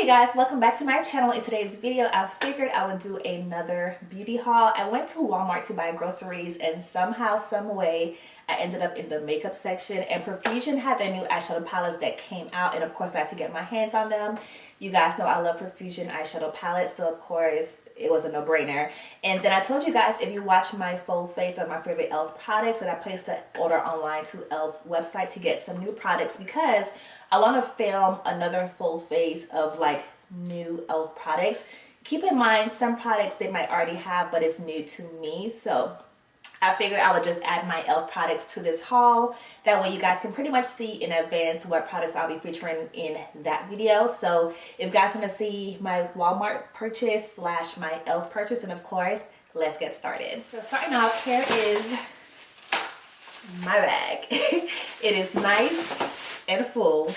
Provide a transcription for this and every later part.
Hey guys, welcome back to my channel. In today's video, I figured I would do another beauty haul. I went to Walmart to buy groceries and somehow, some way, I ended up in the makeup section, and Profusion had their new eyeshadow palettes that came out, and of course I had to get my hands on them. You guys know I love Profusion eyeshadow palettes, so of course it was a no-brainer. And then I told you guys, if you watch my full face of my favorite E.L.F products, that I placed an order online to E.L.F website to get some new products because I want to film another full face of like new E.L.F products. Keep in mind, some products they might already have, but it's new to me, so I figured I would just add my E.L.F products to this haul. That way you guys can pretty much see in advance what products I'll be featuring in that video. So if you guys want to see my Walmart purchase slash my E.L.F purchase, and of course, let's get started. So starting off, here is my bag. It is nice and full.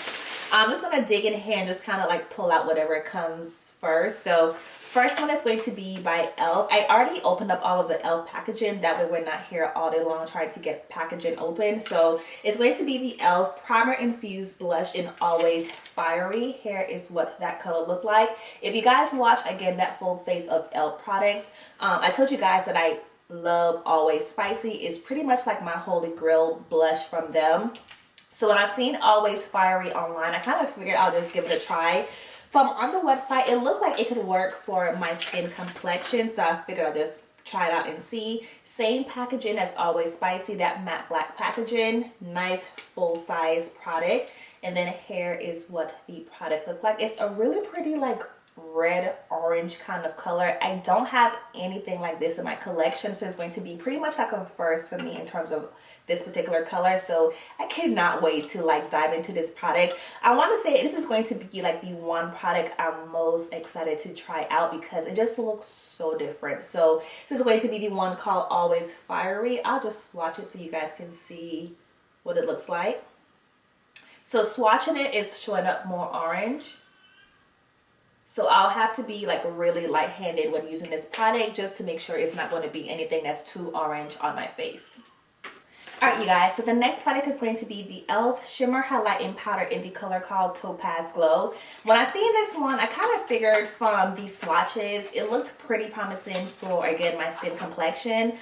I'm just going to dig in here and just kind of like pull out whatever comes first. So first one is going to be by E.L.F. I already opened up all of the E.L.F packaging. That way we're not here all day long trying to get packaging open. So it's going to be the E.L.F Primer Infused Blush in Always Fiery. Here is what that color looked like. If you guys watch, again, that full face of E.L.F products, I told you guys that I love Always Spicy. It's pretty much like my holy grail blush from them. So when I seen Always Fiery online, I kind of figured I'll just give it a try. From on the website, it looked like it could work for my skin complexion, so I figured I'll just try it out and see. Same packaging as Always Spicy, that matte black packaging. Nice full-size product. And then here is what the product looked like. It's a really pretty like red orange kind of color. I don't have anything like this in my collection, so it's going to be pretty much like a first for me in terms of this particular color. So I cannot wait to like dive into this product. I want to say this is going to be like the one product I'm most excited to try out because it just looks so different. So this is going to be the one called Always Fiery. I'll just swatch it so you guys can see what it looks like. So swatching it is showing up more orange. So I'll have to be like really light-handed when using this product just to make sure it's not going to be anything that's too orange on my face. Alright you guys, so the next product is going to be the E.L.F Shimmer Highlighting Powder in the color called Topaz Glow. When I seen this one, I kind of figured from these swatches, it looked pretty promising for, again, my skin complexion.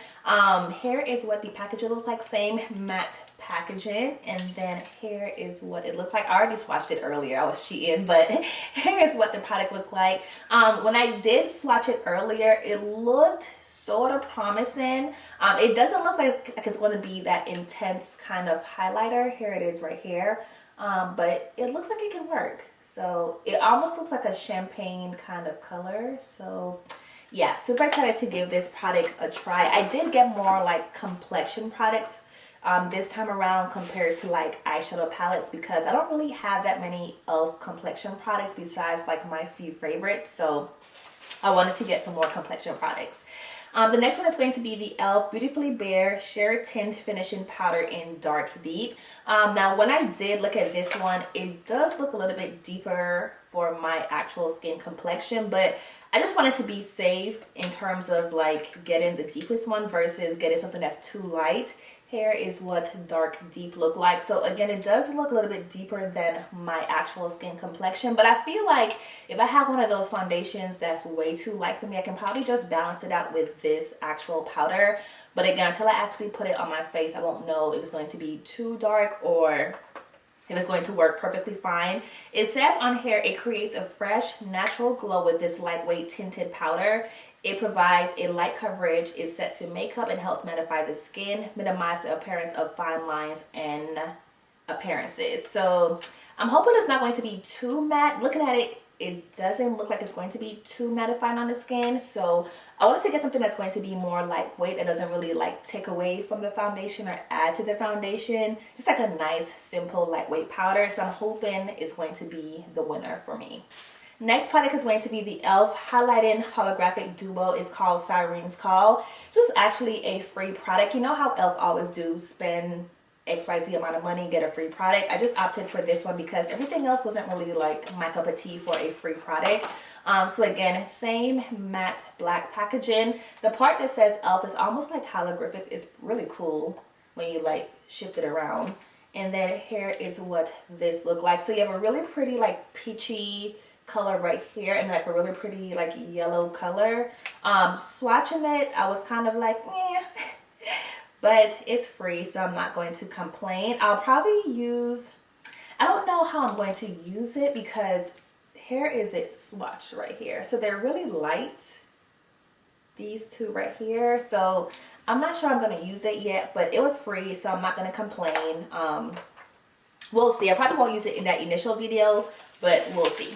Here is what the packaging looked like, same matte packaging, and then here is what it looked like. I already swatched it earlier, I was cheating, but here is what the product looked like. When I did swatch it earlier, it looked sort of promising. It doesn't look like it's going to be that intense kind of highlighter. Here it is right here, but it looks like it can work. So it almost looks like a champagne kind of color. So yeah, super excited to give this product a try. I did get more like complexion products this time around compared to like eyeshadow palettes because I don't really have that many E.L.F complexion products besides like my few favorites. So I wanted to get some more complexion products. The next one is going to be the E.L.F Beautifully Bare Sheer Tint Finishing Powder in Dark Deep. Now when I did look at this one, it does look a little bit deeper for my actual skin complexion, but I just wanted to be safe in terms of like getting the deepest one versus getting something that's too light. Here is what Dark Deep look like. So again, it does look a little bit deeper than my actual skin complexion, but I feel like if I have one of those foundations that's way too light for me, I can probably just balance it out with this actual powder. But again, until I actually put it on my face, I won't know if it's going to be too dark or if it's going to work perfectly fine. It says on here, it creates a fresh, natural glow with this lightweight tinted powder. It provides a light coverage, it sets your makeup and helps mattify the skin, minimize the appearance of fine lines and appearances. So I'm hoping it's not going to be too matte. Looking at it, it doesn't look like it's going to be too mattifying on the skin. So I wanted to get something that's going to be more lightweight, that doesn't really like take away from the foundation or add to the foundation. Just like a nice, simple, lightweight powder. So I'm hoping it's going to be the winner for me. Next product is going to be the E.L.F Highlighting Holographic Duo. It's called Siren's Call. This is actually a free product. You know how E.L.F always do, spend XYZ amount of money, get a free product. I just opted for this one because everything else wasn't really like my cup of tea for a free product. So again, same matte black packaging. The part that says E.L.F is almost like holographic. It's really cool when you like shift it around. And then here is what this looked like. So you have a really pretty like peachy color right here and like a really pretty like yellow color. Swatching it, I was kind of like, eh. But it's free, so I'm not going to complain. I'll probably use, I don't know how I'm going to use it because here is it swatched right here. So they're really light, these two right here. So I'm not sure I'm going to use it yet, but it was free, so I'm not going to complain. We'll see. I probably won't use it in that initial video, but we'll see.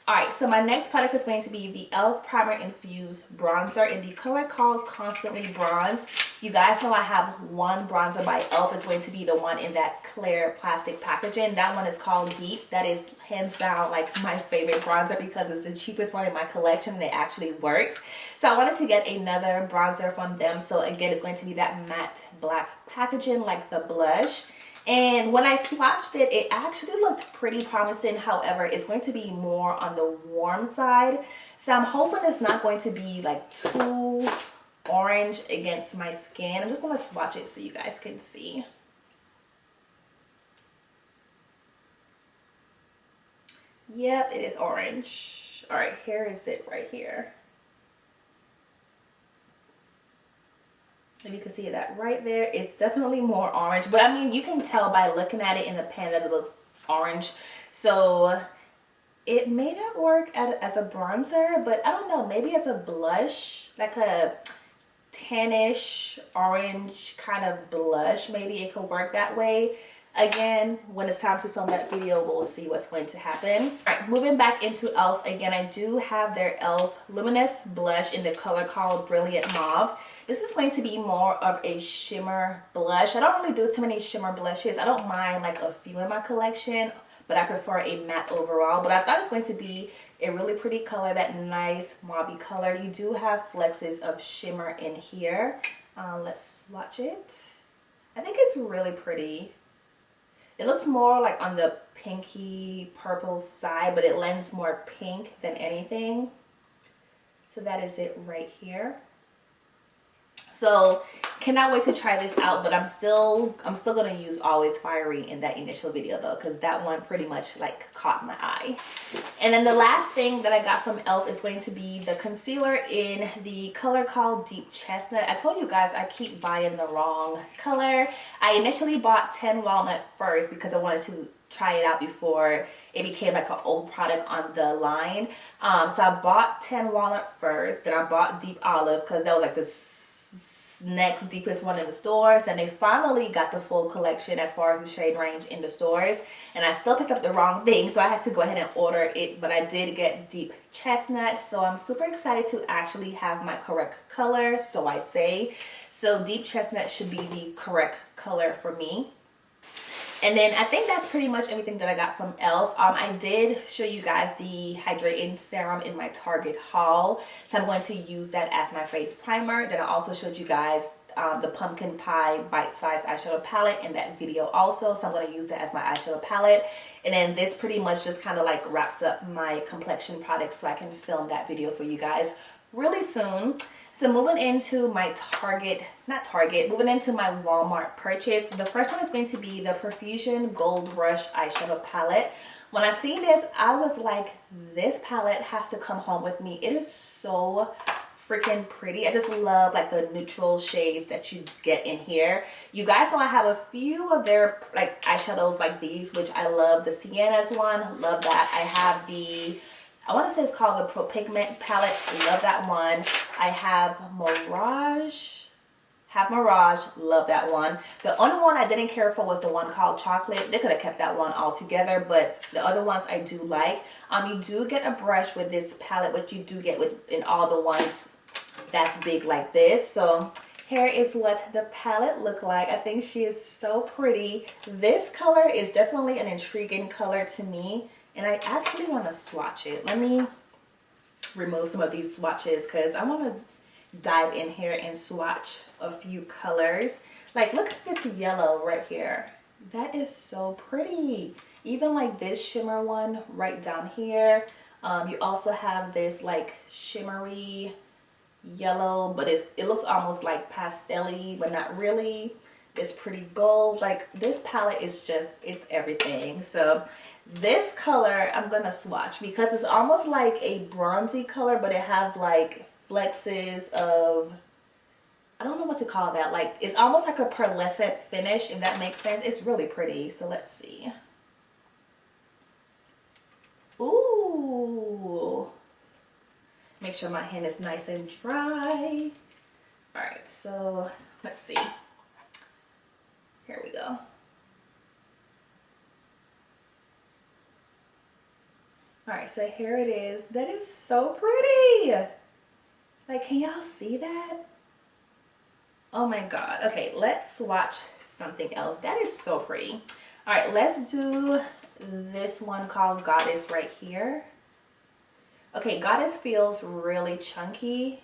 Alright, so my next product is going to be the E.L.F. Primer Infused Bronzer in the color called Constantly Bronze. You guys know I have one bronzer by E.L.F. It's going to be the one in that clear plastic packaging. That one is called Deep. That is hands down like my favorite bronzer because it's the cheapest one in my collection and it actually works. So I wanted to get another bronzer from them. So again, it's going to be that matte black packaging like the blush. And when I swatched it, it actually looked pretty promising. However, it's going to be more on the warm side. So I'm hoping it's not going to be like too orange against my skin. I'm just going to swatch it so you guys can see. Yep, it is orange. All right, here is it right here. If you can see that right there, it's definitely more orange, but I mean you can tell by looking at it in the pan that it looks orange, so it may not work as a bronzer, but I don't know, maybe as a blush, like a tannish orange kind of blush, maybe it could work that way. Again, when it's time to film that video, we'll see what's going to happen. All right, moving back into E.L.F. Again, I do have their E.L.F. Luminous Blush in the color called Brilliant Mauve. This is going to be more of a shimmer blush. I don't really do too many shimmer blushes. I don't mind like a few in my collection, but I prefer a matte overall. But I thought it's going to be a really pretty color, that nice mauve color. You do have flexes of shimmer in here. Let's swatch it. I think it's really pretty. It looks more like on the pinky purple side, but it lends more pink than anything. So that is it right here. So cannot wait to try this out, but I'm still gonna use Always Fiery in that initial video though, because that one pretty much like caught my eye. And then the last thing that I got from E.L.F. is going to be the concealer in the color called Deep Chestnut. I told you guys I keep buying the wrong color. I initially bought 10 Walnut first because I wanted to try it out before it became like an old product on the line. So I bought 10 Walnut first, then I bought Deep Olive because that was like this next deepest one in the stores, and they finally got the full collection as far as the shade range in the stores, and I still picked up the wrong thing, so I had to go ahead and order it, but I did get Deep Chestnut, so I'm super excited to actually have my correct color, so I say. So Deep Chestnut should be the correct color for me. And then I think that's pretty much everything that I got from E.L.F. I did show you guys the hydrating serum in my Target haul, so I'm going to use that as my face primer. Then I also showed you guys the pumpkin pie bite-sized eyeshadow palette in that video also, so I'm going to use that as my eyeshadow palette. And then this pretty much just kind of like wraps up my complexion products so I can film that video for you guys really soon. So moving into my moving into my Walmart purchase. The first one is going to be the Profusion Gold Rush eyeshadow palette. When I seen this, I was like, this palette has to come home with me. It is so freaking pretty. I just love like the neutral shades that you get in here. You guys know I have a few of their like eyeshadows like these, which I love. The Sienna's one, love that. I have the, I want to say it's called the Pro Pigment palette. Love that one. I have Mirage. Love that one. The only one I didn't care for was the one called Chocolate. They could have kept that one all together, but the other ones I do like. You do get a brush with this palette, which you do get in all the ones that's big like this. So here is what the palette look like. I think she is so pretty. This color is definitely an intriguing color to me. And I actually want to swatch it. Let me remove some of these swatches because I want to dive in here and swatch a few colors. Like, look at this yellow right here. That is so pretty. Even like this shimmer one right down here. You also have this like shimmery yellow, but it looks almost like pastel-y, but not really. this pretty gold. Like this palette is just, it's everything. So this color I'm gonna swatch because it's almost like a bronzy color, but it have like flexes of, I don't know what to call that. Like it's almost like a pearlescent finish, if that makes sense. It's really pretty. So let's see. Ooh. Make sure my hand is nice and dry. All right, so let's see. Here we go. All right, so here it is. That is so pretty. Like, can y'all see that? Oh my God. Okay, let's swatch something else. That is so pretty. All right, let's do this one called Goddess right here. Okay, Goddess feels really chunky.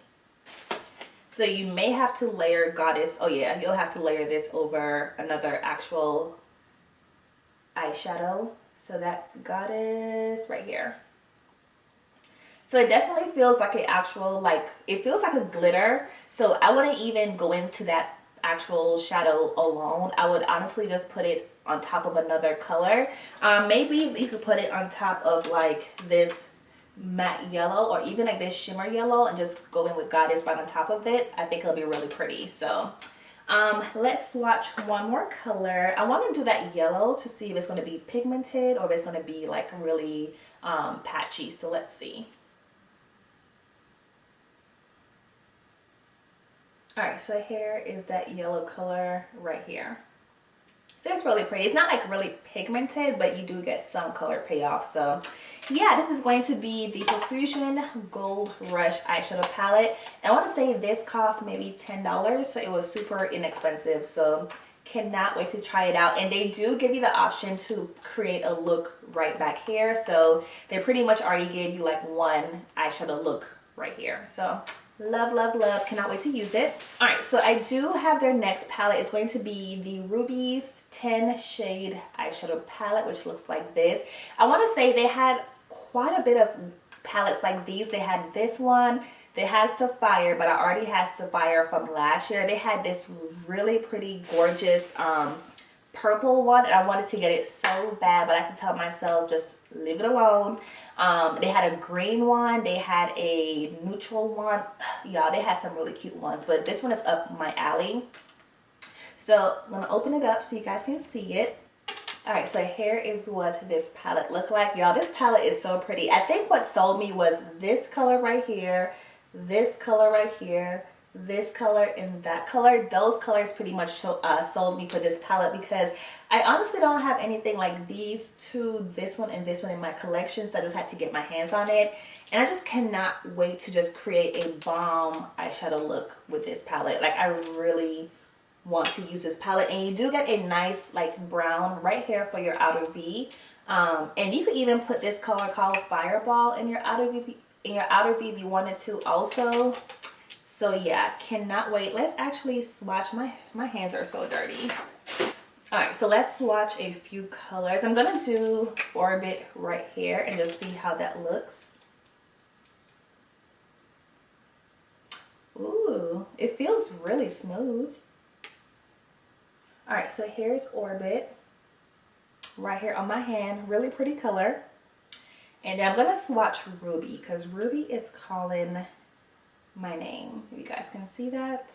So you may have to layer Goddess. Oh yeah, you'll have to layer this over another actual eyeshadow. So that's Goddess right here. So it definitely feels like an actual, like, it feels like a glitter. So I wouldn't even go into that actual shadow alone. I would honestly just put it on top of another color. Maybe you could put it on top of like this matte yellow or even like this shimmer yellow and just go in with Goddess right on top of it. I think it'll be really pretty. So let's swatch one more color. I want to do that yellow to see if it's going to be pigmented or if it's going to be like really patchy. So let's see. All right, so here is that yellow color right here. So it's really pretty. It's not like really pigmented, but you do get some color payoff. So yeah, this is going to be the Profusion Gold Rush eyeshadow palette. And I want to say this cost maybe $10, so it was super inexpensive. So cannot wait to try it out. And they do give you the option to create a look right back here. So they pretty much already gave you like one eyeshadow look right here. So love, love, love. Cannot wait to use it. All right, so I do have their next palette. It's going to be the Ruby's 10 Shade Eyeshadow Palette, which looks like this. I want to say they had quite a bit of palettes like these. They had this one. They had Sapphire, but I already had Sapphire from last year. They had this really pretty, gorgeous purple one, and I wanted to get it so bad, but I had to tell myself, just leave it alone. They had a green one. They had a neutral one. Y'all, they had some really cute ones, but this one is up my alley. So I'm gonna open it up so you guys can see it. All right, so here is what this palette looked like. Y'all, this palette is so pretty. I think what sold me was this color right here, this color right here, this color, and that color. Those colors pretty much sold me for this palette because I honestly don't have anything like these two, this one and this one in my collection, so I just had to get my hands on it. And I just cannot wait to just create a bomb eyeshadow look with this palette. Like, I really want to use this palette. And you do get a nice like brown right here for your outer V. And you could even put this color called Fireball in your outer V, if you wanted to also. So yeah, cannot wait. Let's actually swatch. My hands are so dirty. All right, so let's swatch a few colors. I'm gonna do Orbit right here and just see how that looks. Ooh, it feels really smooth. All right, so here's Orbit right here on my hand. Really pretty color. And then I'm gonna swatch Ruby because Ruby is calling my name. You guys can see that.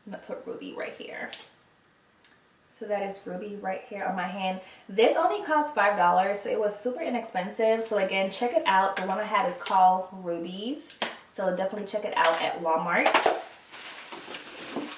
I'm gonna put Ruby right here. So that is Ruby right here on my hand. This only cost $5, so it was super inexpensive. So again, check it out. The one I have is called Ruby's. So definitely check it out at Walmart.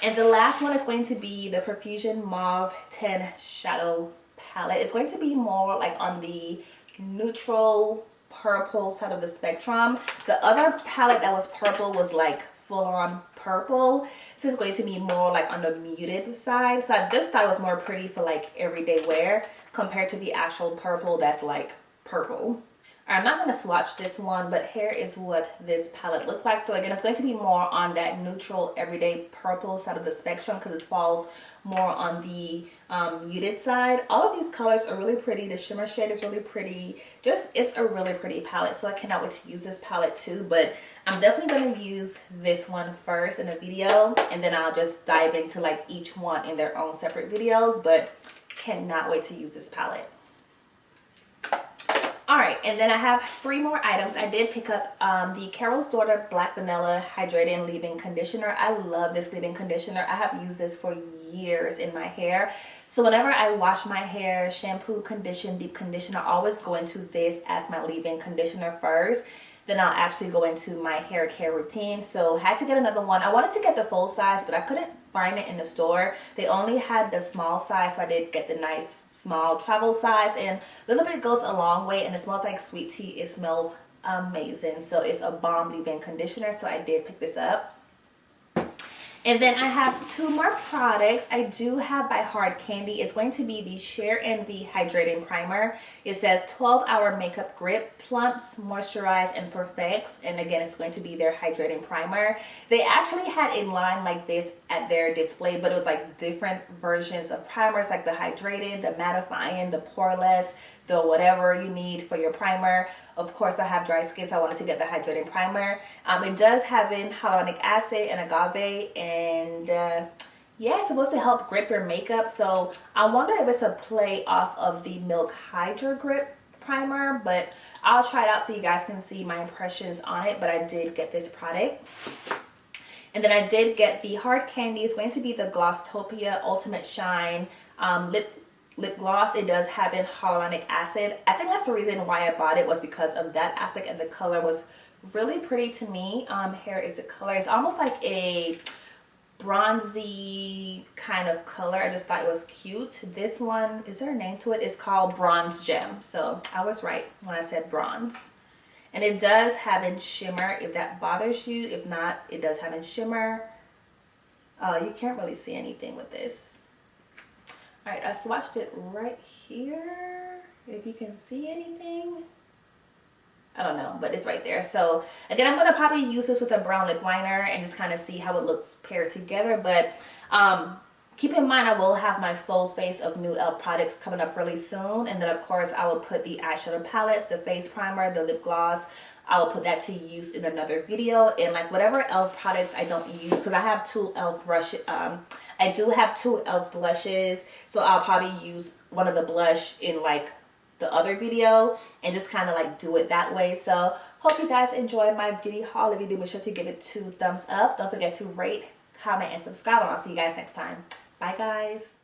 And the last one is going to be the Profusion Mauve 10 Shadow Palette. It's going to be more like on the neutral purple side of the spectrum. The other palette that was purple was like full on purple. This is going to be more like on the muted side. So this style was more pretty for like everyday wear compared to the actual purple that's like purple. All I'm not going to swatch this one, but here is what this palette looks like. So again, it's going to be more on that neutral everyday purple side of the spectrum because it falls more on the muted side. All of these colors are really pretty. The shimmer shade is really pretty. Just, it's a really pretty palette. So I cannot wait to use this palette too. But I'm definitely going to use this one first in a video, and then I'll just dive into like each one in their own separate videos. But cannot wait to use this palette. Alright, and then I have 3 more items. I did pick up the Carol's Daughter Black Vanilla Hydrating Leave-In Conditioner. I love this leave-in conditioner. I have used this for years in my hair. So whenever I wash my hair, shampoo, condition, deep conditioner, I always go into this as my leave-in conditioner first. Then I'll actually go into my hair care routine. So I had to get another one. I wanted to get the full size, but I couldn't find it in the store. They only had the small size, so I did get the nice small travel size, and a little bit goes a long way, and it smells like sweet tea. It smells amazing. So it's a bomb leave-in conditioner, so I did pick this up. And then I have 2 more products. I do have by Hard Candy. It's going to be the Sheer Envy Hydrating Primer. It says 12-hour makeup grip, plumps, moisturize, and perfects. And again, it's going to be their hydrating primer. They actually had a line like this at their display, but it was like different versions of primers, like the hydrating, the mattifying, the poreless, the whatever you need for your primer. Of course, I have dry skin, so I wanted to get the hydrating primer. It does have in hyaluronic acid and agave, and yeah, it's supposed to help grip your makeup. So I wonder if it's a play off of the Milk Hydra Grip Primer, but I'll try it out so you guys can see my impressions on it. But I did get this product. And then I did get the Hard Candy. It's going to be the Glosstopia Ultimate Shine lip gloss. It does have in hyaluronic acid. I think that's the reason why I bought it, was because of that aspect, and the color was really pretty to me. Here is the color. It's almost like a bronzy kind of color. I just thought it was cute. This one, is there a name to it? It's called Bronze Gem. So I was right when I said bronze. And it does have in shimmer, if that bothers you. If not, it does have in shimmer. You can't really see anything with this. Alright, I swatched it right here. If you can see anything. I don't know, but it's right there. So again, I'm going to probably use this with a brown lip liner and just kind of see how it looks paired together. But keep in mind, I will have my full face of new E.L.F products coming up really soon. And then of course, I will put the eyeshadow palettes, the face primer, the lip gloss. I will put that to use in another video. And like whatever E.L.F products I don't use, because I have 2 E.L.F brushes. I do have 2 E.L.F blushes, so I'll probably use one of the blush in like the other video and just kind of like do it that way. So hope you guys enjoyed my beauty haul. If you did, make sure to give it 2 thumbs up. Don't forget to rate, comment, and subscribe, and I'll see you guys next time. Bye guys.